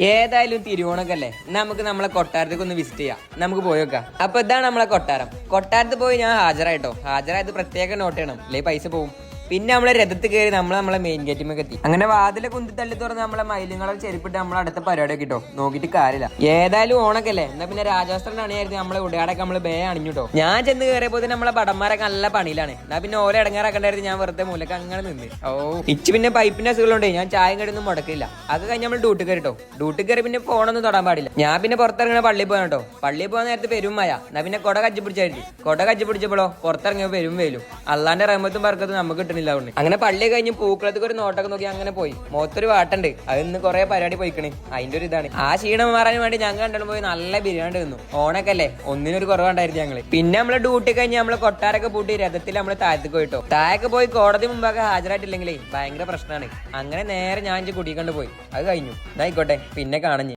ഏതായാലും തിരുവോണൊക്കെ അല്ലേ, നമുക്ക് നമ്മളെ കൊട്ടാരത്തേക്ക് ഒന്ന് വിസിറ്റ് ചെയ്യാം. നമുക്ക് പോയേക്കാം. അപ്പൊ ഇതാണ് നമ്മളെ കൊട്ടാരം. കൊട്ടാരത്ത് പോയി ഞാൻ ഹാജരായത് പ്രത്യേകം നോട്ട് ചെയ്യണം, അല്ലെ പൈസ പോകും. പിന്നെ നമ്മളെ രഥത്ത് കയറി നമ്മളെ മെയിൻ ഗേറ്റിമൊക്കെ എത്തി. അങ്ങനെ വാതിലെ കുന്തി തള്ളി തുറന്ന് നമ്മളെ മയിലുങ്ങളെ ചെരുപ്പിട്ട് നമ്മളെ അടുത്ത പരിപാടിയൊക്കെ കിട്ടോ. നോക്കിയിട്ട് കാര്യമില്ല. ഏതായാലും ഓണൊക്കെ അല്ലേ, എന്നാ പിന്നെ രാജവസ്ത്രം അണിയായിരുന്നു നമ്മളെ ഉടയാടൊക്കെ നമ്മള് ബേ അണിഞ്ഞുട്ടോ. ഞാൻ ചെന്ന് കയറിയപ്പോ നമ്മളെ പടന്മാരൊക്കെ നല്ല പണിയിലാണ്. എന്നാ പിന്നെ ഓരോ ഇടങ്ങാറാക്കണ്ടായിരുന്നു. ഞാൻ വെറുതെ മൂലക്ക് അങ്ങനെ നിന്ന്. ഇച്ച് പിന്നെ പൈപ്പിന്റെ അസുഖങ്ങളുണ്ട്. ഞാൻ ചായം കടിയൊന്നും മുടക്കില്ല. അത് കഴിഞ്ഞ് നമ്മൾ ഡ്യൂട്ടി കയറിട്ടോ. ഡ്യൂട്ടി കയറി പിന്നെ ഫോണൊന്നും തൊടാൻ പാടില്ല. ഞാൻ പിന്നെ പുറത്തിറങ്ങണ പള്ളിയിൽ പോകാൻ കേട്ടോ. പള്ളിയിൽ പോകാൻ നേരത്തെ പെരും മഴ. എന്നാ പിന്നെ കൊട കജ്ജി പിടിച്ചപ്പോഴോ പുറത്തിറങ്ങിയപ്പോ പെരും വെയിലും. അള്ളാന്റെ റഹ്മത്തും ബർക്കത്തും നമുക്ക് കിട്ടുന്നില്ല. അങ്ങനെ പള്ളി കഴിഞ്ഞ് പൂക്കളത്തേക്ക് ഒരു നോട്ടൊക്കെ നോക്കി അങ്ങനെ പോയി. മൊത്തൊരു വാട്ടുണ്ട്. അത് ഇന്ന് കുറെ പരിപാടി പോയിക്കണേ, അതിന്റെ ഒരു ഇതാണ്. ആ ക്ഷീണം മാറാൻ വേണ്ടി ഞങ്ങൾ കണ്ടു പോയി നല്ല ബിരിയാണി തിന്നു. ഓണൊക്കെ അല്ലേ, ഒന്നിനൊരു കുറവുണ്ടായിരുന്നു ഞങ്ങള്. പിന്നെ നമ്മള് ഡ്യൂട്ടി കഴിഞ്ഞ് നമ്മള് കൊട്ടാരൊക്കെ പൂട്ടി രഥത്തിൽ നമ്മള് താഴത്തേക്ക് പോയിട്ടോ. താഴേക്ക് പോയി കോടതി മുമ്പൊക്കെ ഹാജരായിട്ടില്ലെങ്കിലേ ഭയങ്കര പ്രശ്നമാണ്. അങ്ങനെ നേരെ ഞാൻ കുടിക്കൊണ്ട് പോയി. അത് കഴിഞ്ഞു. എന്നായിക്കോട്ടെ, പിന്നെ കാണഞ്ഞ്.